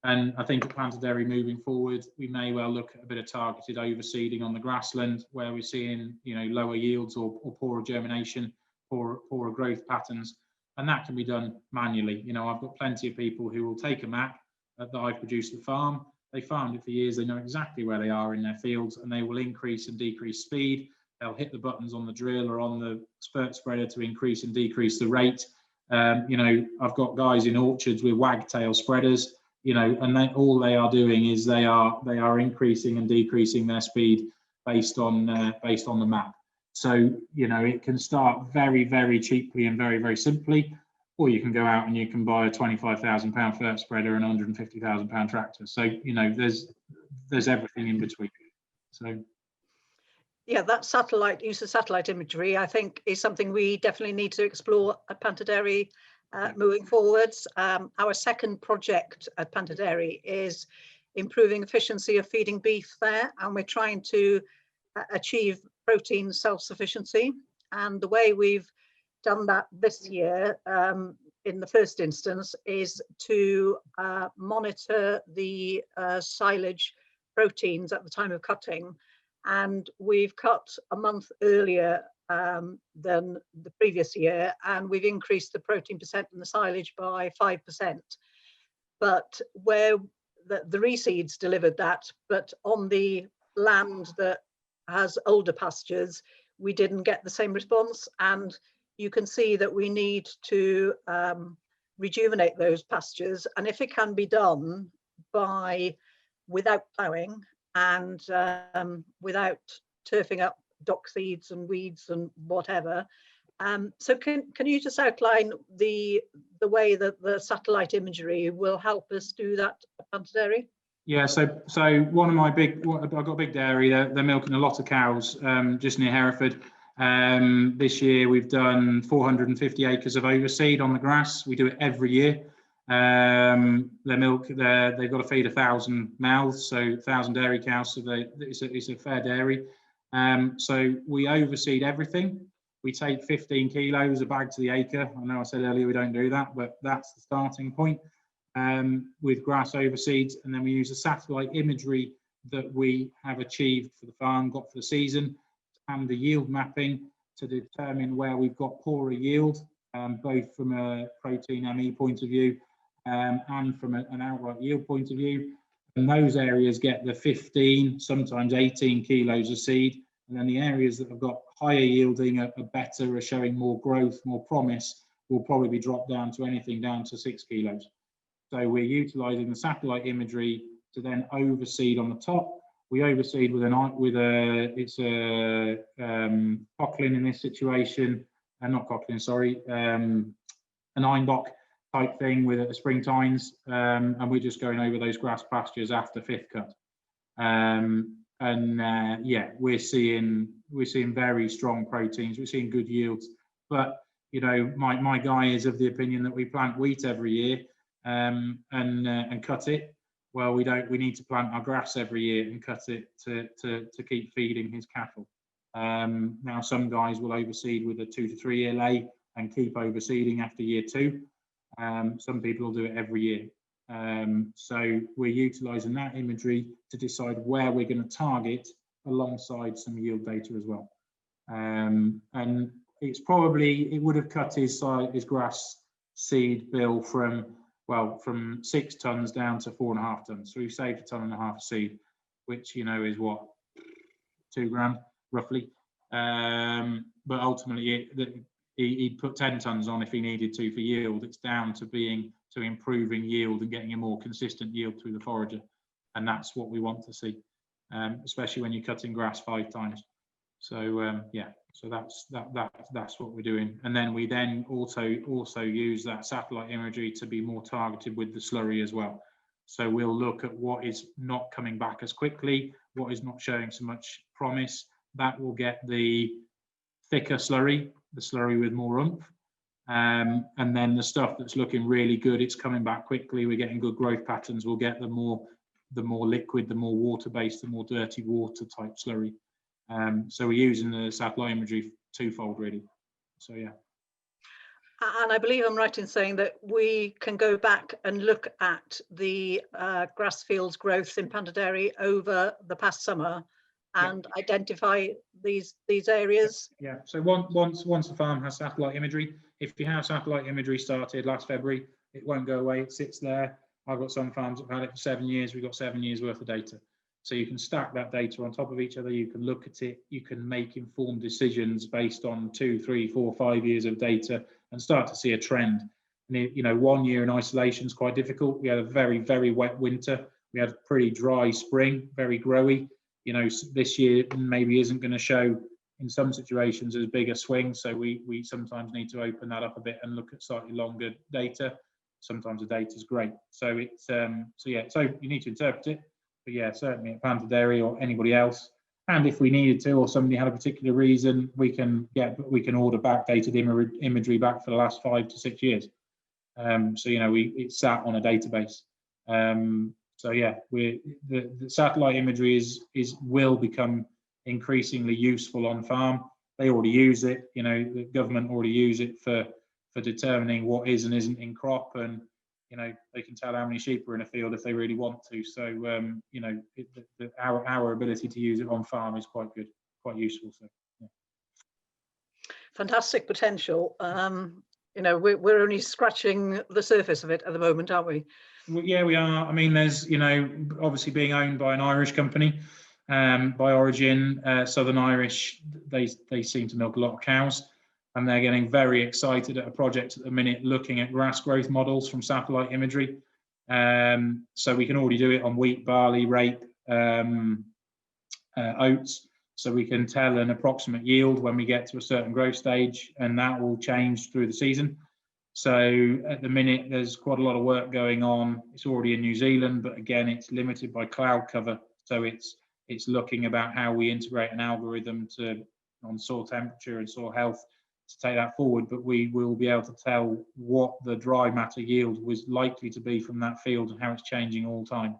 And I think at Plantaderry moving forward, we may well look at a bit of targeted overseeding on the grassland where we're seeing, you know, lower yields or poorer germination, poorer growth patterns. And that can be done manually. You know, I've got plenty of people who will take a map that I've produced at the farm. They farmed it for years. They know exactly where they are in their fields, and they will increase and decrease speed. They'll hit the buttons on the drill or on the spurt spreader to increase and decrease the rate. You know, I've got guys in orchards with wagtail spreaders, you know, and all they are doing is they are increasing and decreasing their speed based on the map. So, you know, it can start very, very cheaply and very, very simply, or you can go out and you can buy a £25,000 fert spreader and £150,000 tractor. So, you know, there's everything in between. So. Yeah, that use of satellite imagery, I think, is something we definitely need to explore at Plantaderry moving forwards. Our second project at Plantaderry is improving efficiency of feeding beef there, and we're trying to achieve protein self-sufficiency. And the way we've done that this year, in the first instance, is to monitor the silage proteins at the time of cutting. And we've cut a month earlier than the previous year, and we've increased the protein percent in the silage by 5%. But where the reseeds delivered that, but on the land that has older pastures, we didn't get the same response. And you can see that we need to rejuvenate those pastures, and if it can be done without ploughing and without turfing up dock seeds and weeds and whatever. So can you just outline the way that the satellite imagery will help us do that at Plantaderry? Yeah, so one of my I've got a big dairy. They're milking a lot of cows just near Hereford. This year we've done 450 acres of overseed on the grass. We do it every year. They've got to feed 1,000 mouths, so 1,000 dairy cows. So it's a fair dairy. So we overseed everything. We take 15 kilos a bag to the acre. I know I said earlier we don't do that, but that's the starting point with grass overseeds. And then we use the satellite imagery that we have achieved for the farm, got for the season, and the yield mapping to determine where we've got poorer yield, both from a protein ME point of view and from an outright yield point of view. And those areas get the 15, sometimes 18 kilos of seed. And then the areas that have got higher yielding, are better, are showing more growth, more promise, will probably be dropped down to anything down to 6 kilos. So we're utilising the satellite imagery to then overseed on the top. We overseed with Cochlin in this situation, not Cochlin, sorry, an Einbach type thing with spring tines, and we're just going over those grass pastures after fifth cut. Yeah, we're seeing very strong proteins. We're seeing good yields, but you know, my guy is of the opinion that we plant wheat every year and cut it. Well, we don't. We need to plant our grass every year and cut it to keep feeding his cattle. Now, some guys will overseed with a 2 to 3 year lay and keep overseeding after year 2. Some people will do it every year. So we're utilising that imagery to decide where we're going to target alongside some yield data as well. And it would have cut his grass seed bill from 6 tons down to 4.5 tons. So we've saved 1.5 tons of seed, which, you know, is what, 2 grand roughly. But ultimately he'd put 10 tons on if he needed to for yield. It's down to improving yield and getting a more consistent yield through the forager. And that's what we want to see, especially when you're cutting grass 5 times. So yeah, so that's what we're doing. And then we also use that satellite imagery to be more targeted with the slurry as well. So we'll look at what is not coming back as quickly, what is not showing so much promise. That will get the thicker slurry, the slurry with more oomph. And then the stuff that's looking really good, it's coming back quickly, we're getting good growth patterns, we'll get the more liquid, the more water-based, the more dirty water type slurry. So we're using the satellite imagery twofold really. So yeah. And I believe I'm right in saying that we can go back and look at the grass fields growth in Pandaderi over the past summer and identify these areas. Yeah. So once the farm has satellite imagery, if you have satellite imagery started last February, it won't go away. It sits there. I've got some farms that have had it for 7 years. We've got 7 years worth of data. So you can stack that data on top of each other. You can look at it. You can make informed decisions based on 2, 3, 4, 5 years of data and start to see a trend. And you know, 1 year in isolation is quite difficult. We had a very, very wet winter. We had a pretty dry spring, very growy. You know, this year maybe isn't going to show in some situations as big a swing. So we sometimes need to open that up a bit and look at slightly longer data. Sometimes the data is great. So it's so yeah. So you need to interpret it. But yeah, certainly at Pandaderi or anybody else. And if we needed to, or somebody had a particular reason, we can order backdated imagery back for the last 5 to 6 years. So you know, it's sat on a database. So yeah, the satellite imagery will become increasingly useful on farm. They already use it. You know, the government already use it for determining what is and isn't in crop, and you know, they can tell how many sheep are in a field if they really want to. So you know, our ability to use it on farm is quite good, quite useful. So yeah. Fantastic potential. You know, we're only scratching the surface of it at the moment, aren't we? Well, yeah, we are. I mean, there's, you know, obviously being owned by an Irish company, by origin, Southern Irish, they seem to milk a lot of cows, and they're getting very excited at a project at the minute looking at grass growth models from satellite imagery. So we can already do it on wheat, barley, rape, oats. So we can tell an approximate yield when we get to a certain growth stage, and that will change through the season. So at the minute, there's quite a lot of work going on. It's already in New Zealand, but again, it's limited by cloud cover. So it's looking about how we integrate an algorithm on soil temperature and soil health to take that forward. But we will be able to tell what the dry matter yield was likely to be from that field and how it's changing all the time.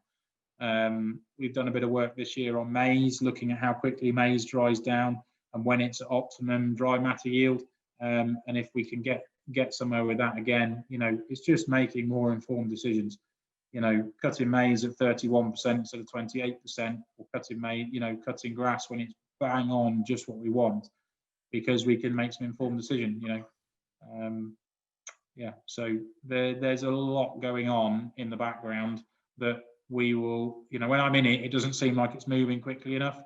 We've done a bit of work this year on maize, looking at how quickly maize dries down and when it's at optimum dry matter yield. And if we can get somewhere with that again, you know, it's just making more informed decisions. You know, cutting maize at 31% instead of 28%, or cutting grass when it's bang on just what we want, because we can make some informed decision. You know, yeah. So there's a lot going on in the background that we will, you know, when I'm in it, it doesn't seem like it's moving quickly enough.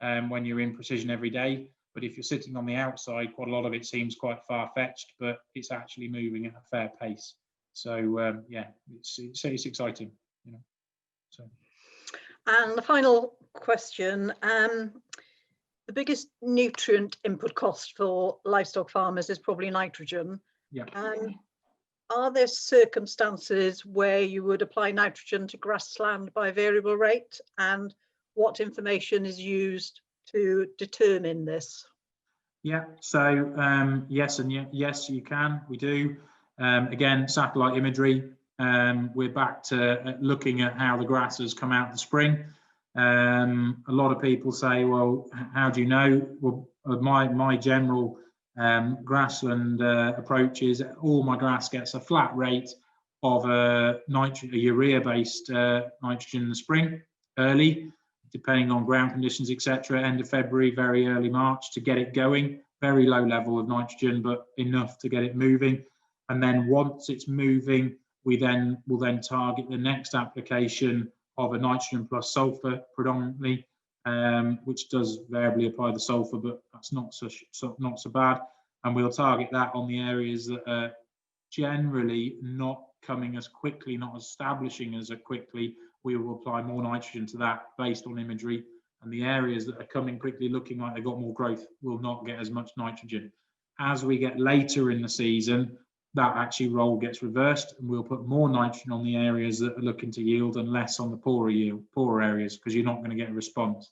When you're in precision every day. But if you're sitting on the outside, quite a lot of it seems quite far-fetched, but it's actually moving at a fair pace. So yeah, it's exciting, you know. So. And the final question: the biggest nutrient input cost for livestock farmers is probably nitrogen. Yeah. Are there circumstances where you would apply nitrogen to grassland by variable rate, and what information is used to determine this? Yeah, so yes and yes, you can. We do. Again, satellite imagery. We're back to looking at how the grass has come out in the spring. A lot of people say, well, how do you know? Well, my general grassland approach is all my grass gets a flat rate of a urea-based nitrogen in the spring, early, depending on ground conditions, etc. End of February, very early March to get it going. Very low level of nitrogen, but enough to get it moving. And then once it's moving, we will then target the next application of a nitrogen plus sulfur predominantly, which does variably apply the sulfur, but that's not so bad. And we'll target that on the areas that are generally not coming as quickly, not establishing as quickly. We will apply more nitrogen to that based on imagery, and the areas that are coming quickly, looking like they've got more growth, will not get as much nitrogen. As we get later in the season, that actually role gets reversed, and we'll put more nitrogen on the areas that are looking to yield and less on the poorer areas, because you're not going to get a response.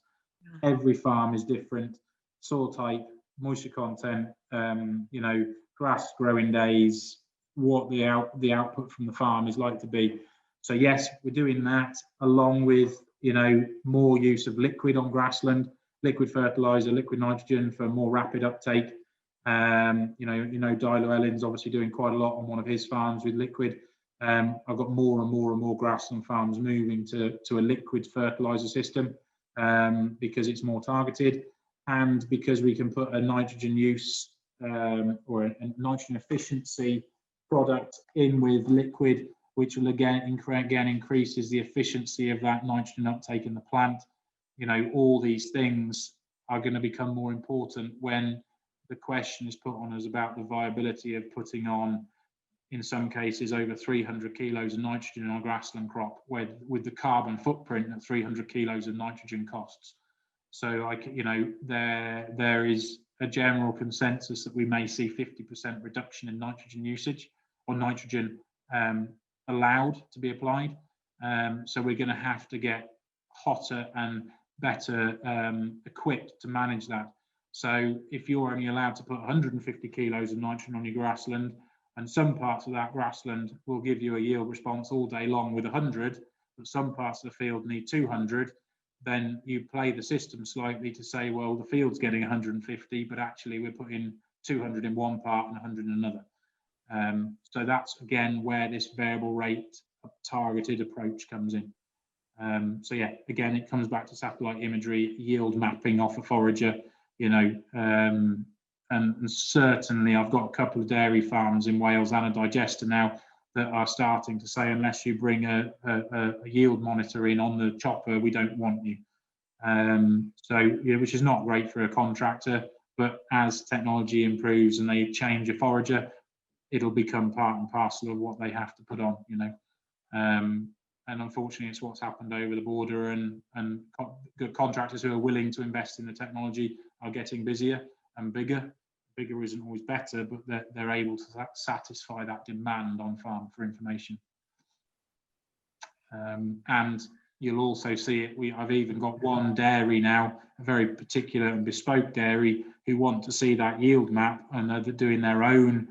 Every farm is different, soil type, moisture content, you know, grass growing days, what the output from the farm is like to be. So yes, we're doing that, along with, you know, more use of liquid on grassland, liquid fertilizer, liquid nitrogen for more rapid uptake. You know, Dilo Ellen's obviously doing quite a lot on one of his farms with liquid. I've got more and more grassland farms moving to a liquid fertilizer system, because it's more targeted, and because we can put a nitrogen use or a nitrogen efficiency product in with liquid, which will again increases the efficiency of that nitrogen uptake in the plant. You know, all these things are going to become more important when the question is put on us about the viability of putting on, in some cases, over 300 kilos of nitrogen in our grassland crop, with the carbon footprint that 300 kilos of nitrogen costs. So, you know, there is a general consensus that we may see 50% reduction in nitrogen usage, or nitrogen allowed to be applied. So we're going to have to get hotter and better equipped to manage that. So if you're only allowed to put 150 kilos of nitrogen on your grassland, and some parts of that grassland will give you a yield response all day long with 100, but some parts of the field need 200, then you play the system slightly to say, well, the field's getting 150, but actually we're putting 200 in one part and 100 in another. So that's, again, where this variable rate targeted approach comes in. So yeah, again, it comes back to satellite imagery, yield mapping off a forager, you know, and certainly I've got a couple of dairy farms in Wales and a digester now that are starting to say, unless you bring a yield monitor in on the chopper, we don't want you. So, you know, which is not great for a contractor, but as technology improves and they change a forager, it'll become part and parcel of what they have to put on, you know. And unfortunately, it's what's happened over the border, and good contractors who are willing to invest in the technology are getting busier and bigger. Bigger isn't always better, but they're able to satisfy that demand on farm for information. And you'll also see it. I've even got one dairy now, a very particular and bespoke dairy, who want to see that yield map, and they're doing their own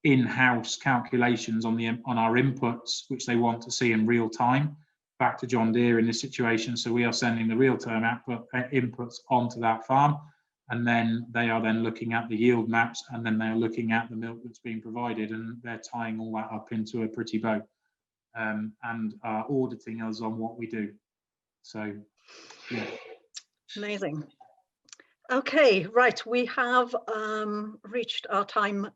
in-house calculations on our inputs, which they want to see in real time, back to John Deere in this situation. So we are sending the real-time inputs onto that farm, and then they are then looking at the yield maps, and then they're looking at the milk that's being provided, and they're tying all that up into a pretty bow, and are auditing us on what we do. So yeah, amazing. Okay, right, we have reached our time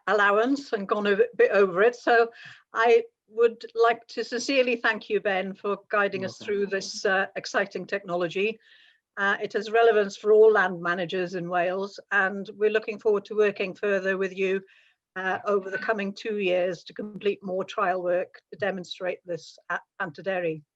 allowance and gone a bit over it. So I would like to sincerely thank you, Ben, for guiding us through this exciting technology. It has relevance for all land managers in Wales, and we're looking forward to working further with you over the coming 2 years to complete more trial work to demonstrate this at Bantaderi.